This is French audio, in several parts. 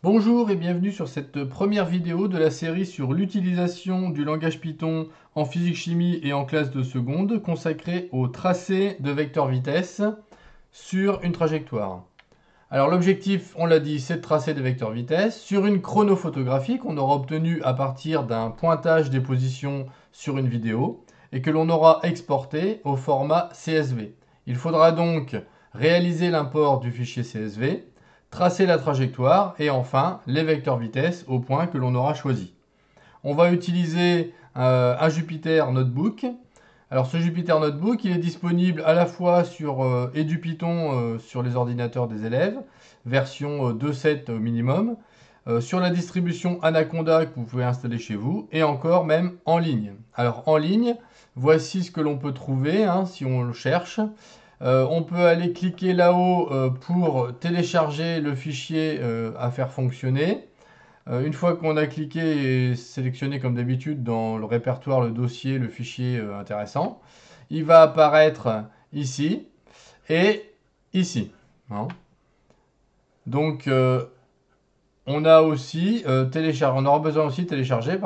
Bonjour et bienvenue sur cette première vidéo de la série sur l'utilisation du langage Python en physique-chimie et en classe de seconde consacrée au tracé de vecteurs vitesse sur une trajectoire. Alors l'objectif, on l'a dit, c'est de tracer des vecteurs vitesse sur une chronophotographie qu'on aura obtenue à partir d'un pointage des positions sur une vidéo et que l'on aura exporté au format CSV. Il faudra donc réaliser l'import du fichier CSV, tracer la trajectoire et enfin les vecteurs vitesse au point que l'on aura choisi. On va utiliser un Jupyter Notebook. Alors ce Jupyter Notebook, il est disponible à la fois sur EduPython sur les ordinateurs des élèves, version 2.7 minimum, sur la distribution Anaconda que vous pouvez installer chez vous, et encore même en ligne. Alors en ligne, voici ce que l'on peut trouver si on le cherche. On peut aller cliquer là-haut pour télécharger le fichier à faire fonctionner. Une fois qu'on a cliqué et sélectionné comme d'habitude dans le répertoire, le dossier, le fichier intéressant, il va apparaître ici et ici. Hein. Donc on aura besoin aussi de télécharger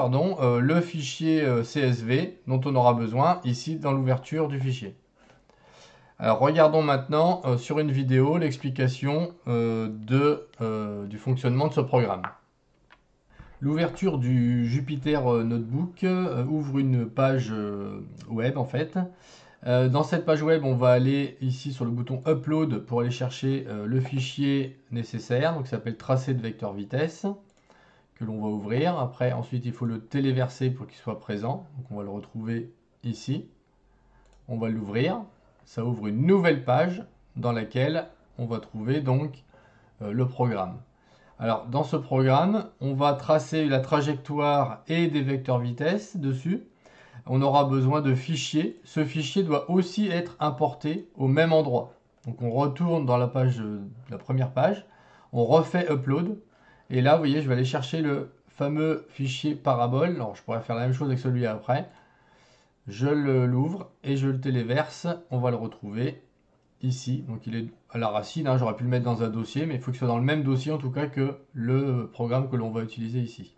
le fichier CSV dont on aura besoin ici dans l'ouverture du fichier. Alors regardons maintenant sur une vidéo l'explication du fonctionnement de ce programme. L'ouverture du Jupyter Notebook ouvre une page web en fait. Dans cette page web, on va aller ici sur le bouton Upload pour aller chercher le fichier nécessaire, donc ça s'appelle tracé de vecteur vitesse, que l'on va ouvrir. Après, ensuite, il faut le téléverser pour qu'il soit présent. Donc on va le retrouver ici. On va l'ouvrir. Ça ouvre une nouvelle page dans laquelle on va trouver donc le programme. Alors, dans ce programme, on va tracer la trajectoire et des vecteurs vitesse dessus. On aura besoin de fichiers. Ce fichier doit aussi être importé au même endroit. Donc, on retourne dans la première page. On refait Upload. Et là, vous voyez, je vais aller chercher le fameux fichier parabole. Alors, je pourrais faire la même chose avec celui après. Je l'ouvre et je le téléverse. On va le retrouver ici. Donc il est à la racine, j'aurais pu le mettre dans un dossier, mais il faut qu'il soit dans le même dossier en tout cas que le programme que l'on va utiliser ici.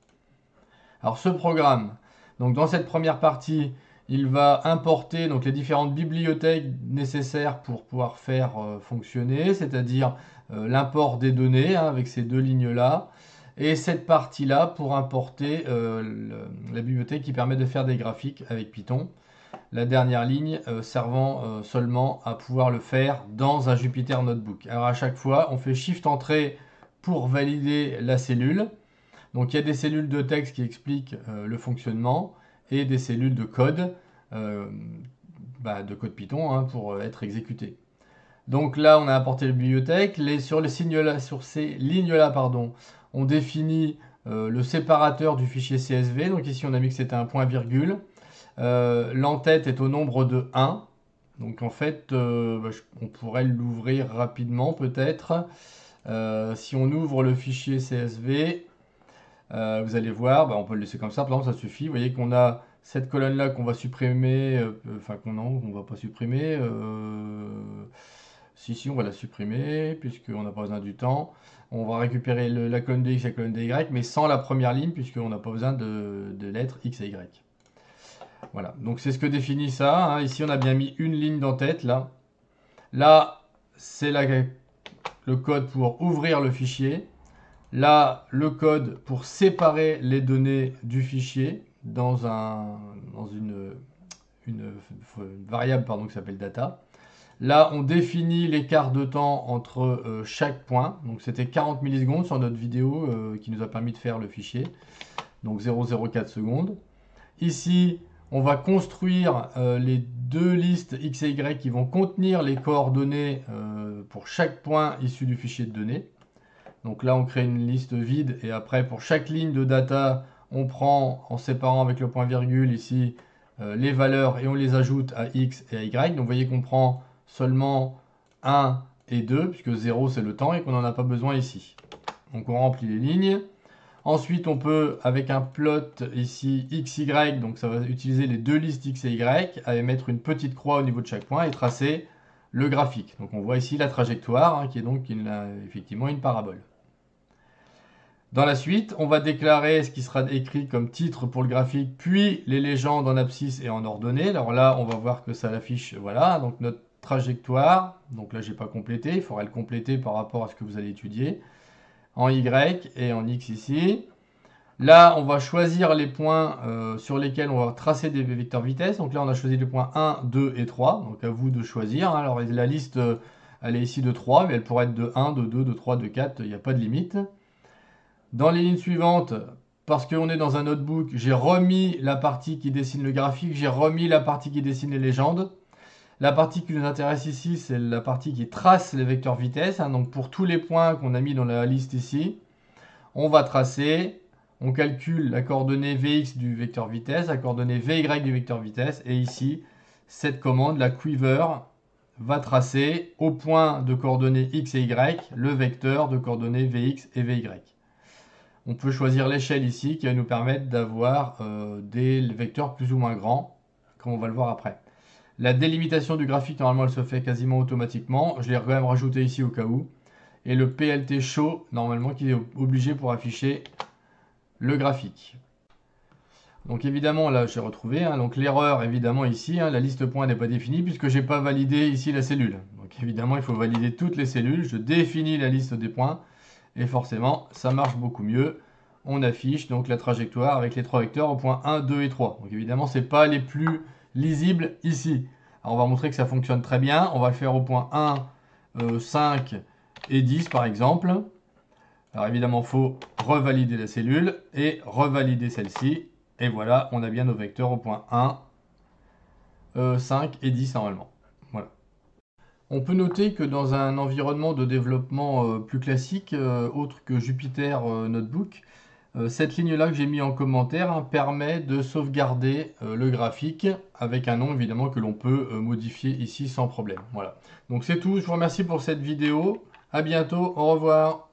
Alors ce programme, donc dans cette première partie, il va importer donc les différentes bibliothèques nécessaires pour pouvoir faire fonctionner, c'est-à-dire l'import des données avec ces deux lignes-là, et cette partie-là pour importer la bibliothèque qui permet de faire des graphiques avec Python. La dernière ligne servant seulement à pouvoir le faire dans un Jupyter Notebook. Alors à chaque fois, on fait Shift Entrée pour valider la cellule. Donc il y a des cellules de texte qui expliquent le fonctionnement et des cellules de code Python pour être exécutées. Donc là, on a apporté la bibliothèque. Sur ces lignes-là, on définit le séparateur du fichier CSV. Donc ici, on a mis que c'était un point virgule. L'entête est au nombre de 1. Donc en fait, on pourrait l'ouvrir rapidement peut-être. Si on ouvre le fichier CSV, vous allez voir, on peut le laisser comme ça, par exemple, ça suffit. Vous voyez qu'on a cette colonne-là qu'on va supprimer, qu'on va pas supprimer. Si, on va la supprimer, puisqu'on n'a pas besoin du temps. On va récupérer la colonne de X et la colonne de Y, mais sans la première ligne, puisqu'on n'a pas besoin de lettres X et Y. Voilà, donc c'est ce que définit ça. Ici, on a bien mis une ligne d'entête, là. Là, c'est le code pour ouvrir le fichier. Là, le code pour séparer les données du fichier dans une variable qui s'appelle data. Là, on définit l'écart de temps entre chaque point. Donc, c'était 40 millisecondes sur notre vidéo qui nous a permis de faire le fichier. Donc, 0,04 secondes. Ici, on va construire les deux listes X et Y qui vont contenir les coordonnées pour chaque point issu du fichier de données. Donc là, on crée une liste vide et après, pour chaque ligne de data, on prend, en séparant avec le point virgule ici, les valeurs et on les ajoute à X et à Y. Donc vous voyez qu'on prend seulement 1 et 2, puisque 0 c'est le temps et qu'on n'en a pas besoin ici. Donc on remplit les lignes. Ensuite, on peut, avec un plot ici, x, y, donc ça va utiliser les deux listes x et y, aller mettre une petite croix au niveau de chaque point et tracer le graphique. Donc on voit ici la trajectoire, qui est donc effectivement une parabole. Dans la suite, on va déclarer ce qui sera écrit comme titre pour le graphique, puis les légendes en abscisse et en ordonnée. Alors là, on va voir que ça l'affiche, voilà, donc notre trajectoire. Donc là, j'ai pas complété, il faudra le compléter par rapport à ce que vous allez étudier. En Y et en X ici. Là, on va choisir les points sur lesquels on va tracer des vecteurs vitesse. Donc là, on a choisi les points 1, 2 et 3. Donc à vous de choisir. Alors la liste, elle est ici de 3, mais elle pourrait être de 1, de 2, de 3, de 4. Il n'y a pas de limite. Dans les lignes suivantes, parce qu'on est dans un notebook, j'ai remis la partie qui dessine le graphique, j'ai remis la partie qui dessine les légendes. La partie qui nous intéresse ici, c'est la partie qui trace les vecteurs vitesse. Donc pour tous les points qu'on a mis dans la liste ici, on va tracer, on calcule la coordonnée Vx du vecteur vitesse, la coordonnée Vy du vecteur vitesse, et ici, cette commande, la quiver, va tracer au point de coordonnées x et y le vecteur de coordonnées Vx et Vy. On peut choisir l'échelle ici qui va nous permettre d'avoir des vecteurs plus ou moins grands, comme on va le voir après. La délimitation du graphique, normalement, elle se fait quasiment automatiquement. Je l'ai quand même rajouté ici au cas où. Et le PLT show, normalement, qui est obligé pour afficher le graphique. Donc évidemment, là, j'ai retrouvé. Donc l'erreur, évidemment, ici, la liste point n'est pas définie puisque je n'ai pas validé ici la cellule. Donc évidemment, il faut valider toutes les cellules. Je définis la liste des points. Et forcément, ça marche beaucoup mieux. On affiche donc la trajectoire avec les trois vecteurs au point 1, 2 et 3. Donc évidemment, ce n'est pas les plus lisibles ici. Alors on va montrer que ça fonctionne très bien. On va le faire au point 1, 5 et 10 par exemple. Alors évidemment, il faut revalider la cellule et revalider celle-ci. Et voilà, on a bien nos vecteurs au point 1, 5 et 10 normalement. Voilà. On peut noter que dans un environnement de développement plus classique, autre que Jupyter Notebook, cette ligne-là que j'ai mis en commentaire permet de sauvegarder le graphique avec un nom évidemment que l'on peut modifier ici sans problème. Voilà. Donc c'est tout, je vous remercie pour cette vidéo. À bientôt, au revoir.